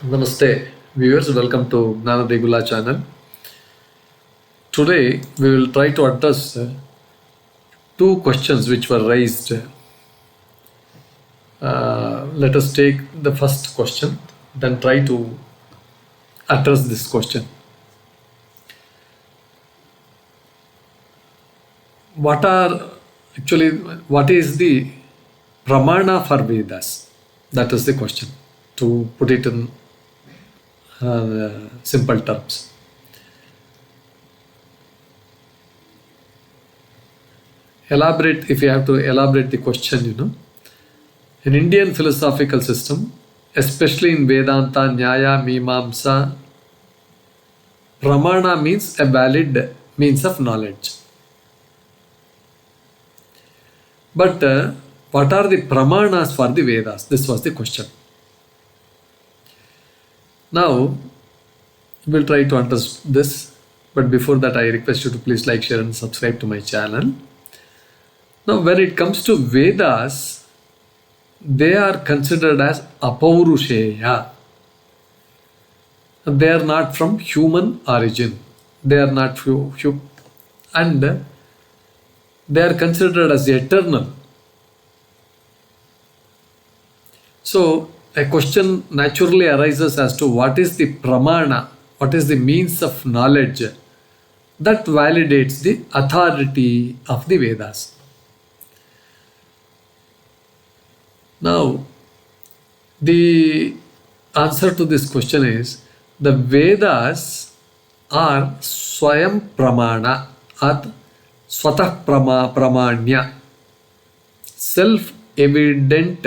Namaste, viewers. Welcome to Degula channel. Today we will try to address two questions which were raised. Let us take the first question, then try to address this question. What is the Pramāṇa for Vedas? That is the question, to put it in simple terms. If you have to elaborate the question, in Indian philosophical system, especially in Vedanta, Nyaya, Mimamsa, Pramāṇa means a valid means of knowledge. But what are the Pramāṇas for the Vedas? This was the question. Now, we'll try to address this, but before that I request you to please like, share and subscribe to my channel. Now, when it comes to Vedas, they are considered as Apaurusheya. They are not from human origin. They are not and they are considered as eternal. So, a question naturally arises as to what is the Pramāṇa, what is the means of knowledge that validates the authority of the Vedas. Now, the answer to this question is the Vedas are Swayam Pramāṇa or Svataḥ Prāmāṇya, self-evident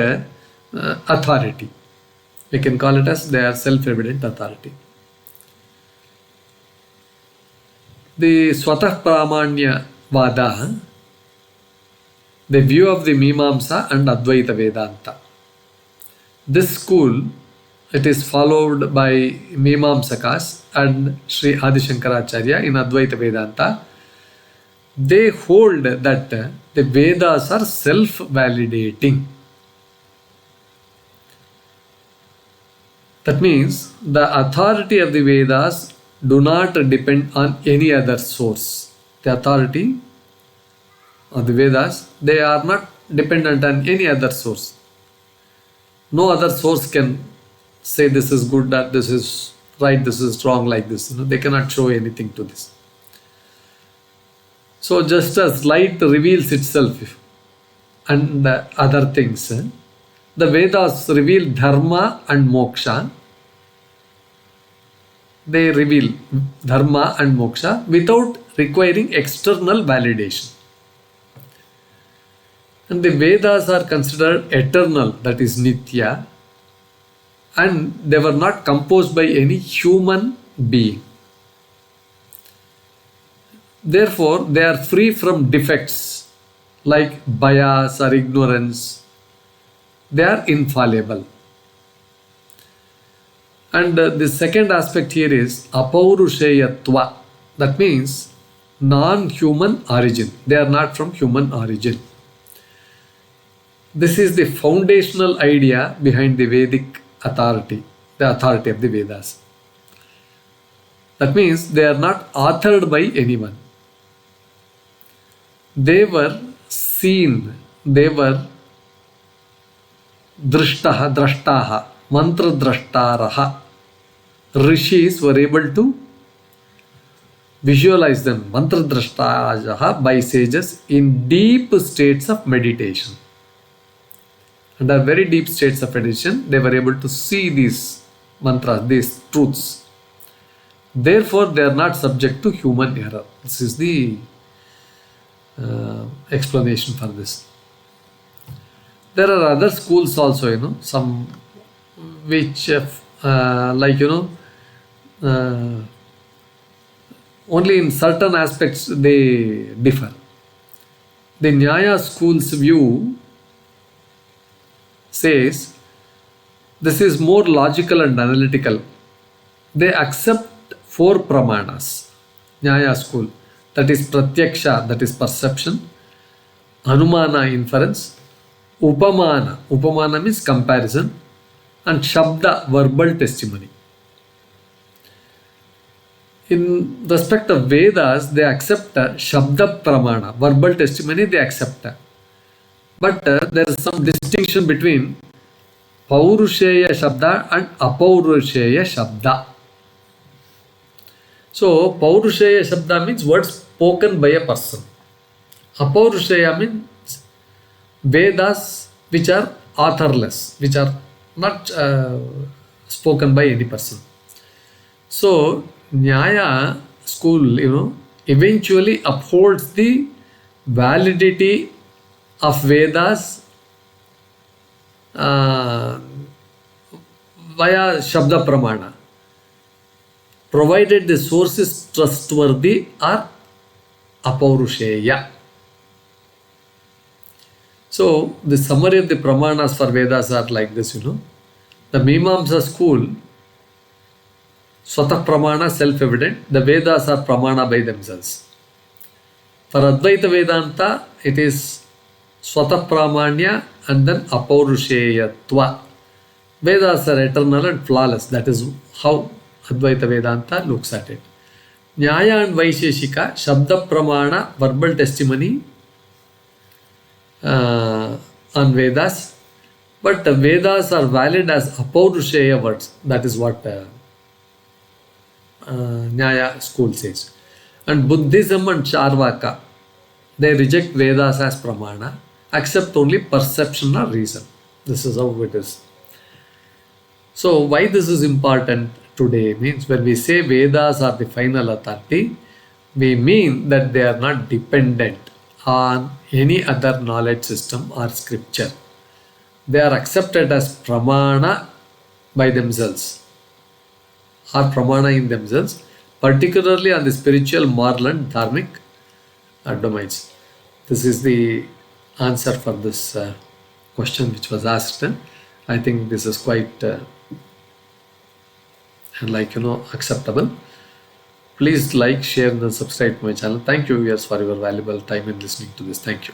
authority. We can call it as they are self-evident authority. The Svataḥ Prāmāṇya Vāda, the view of the Mimamsa and Advaita Vedanta. This school, it is followed by Mimamsakas and Adi Shankaracharya in Advaita Vedanta. They hold that the Vedas are self-validating. That means the authority of the Vedas do not depend on any other source. The authority of the Vedas, they are not dependent on any other source. No other source can say this is good, that this is right, this is wrong, like this. They cannot show anything to this. So just as light reveals itself and other things, the Vedas reveal dharma and moksha. They reveal dharma and moksha without requiring external validation. And the Vedas are considered eternal, that is Nitya, and they were not composed by any human being. Therefore, they are free from defects like bias or ignorance. They are infallible. And the second aspect here is Apaurusheya. That means non-human origin. They are not from human origin. This is the foundational idea behind the Vedic authority, the authority of the Vedas. That means they are not authored by anyone. They were seen, they were drashtaha, mantra drashtaraha. Rishis were able to visualize them, mantra drashtaha, by sages in deep states of meditation. Under very deep states of meditation, they were able to see these mantras, these truths. Therefore, they are not subject to human error. This is the explanation for this. There are other schools also, some which only in certain aspects they differ. The Nyaya school's view says this is more logical and analytical. They accept 4 Pramāṇas. Nyaya school, that is Pratyaksha, that is perception, Anumana, inference, Upamana means comparison, and Shabda, verbal testimony. In respect of Vedas, they accept Shabda Pramāṇa, verbal testimony they accept. But there is some distinction between Apaurusheya Shabda and Apaurusheya Shabda. So, Apaurusheya Shabda means words spoken by a person. Apaurusheya means Vedas which are authorless, which are not spoken by any person. So, Nyaya school, eventually upholds the validity of Vedas via Shabda Pramāṇa, provided the source is trustworthy or Apaurusheya. So, the summary of the Pramāṇas for Vedas are like this, The Mimamsa school, Svataḥ Pramāṇa, self-evident. The Vedas are Pramāṇa by themselves. For Advaita Vedanta, it is Svataḥ Prāmāṇya and then Apaurusheya. Vedas are eternal and flawless. That is how Advaita Vedanta looks at it. Nyaya and Vaisheshika, Shabda Pramāṇa, verbal testimony on Vedas. But the Vedas are valid as Apaurusheya words. That is what Nyaya school says. And Buddhism and Charvaka, they reject Vedas as Pramāṇa, accept only perception or reason. This is how it is. So why this is important today means when we say Vedas are the final authority, we mean that they are not dependent on any other knowledge system or scripture. They are accepted as Pramāṇa by themselves, or Pramāṇa in themselves, particularly on the spiritual, moral and dharmic domains. This is the answer for this question which was asked. I think this is quite acceptable. Please like, share and subscribe to my channel. Thank you viewers for your valuable time in listening to this. Thank you.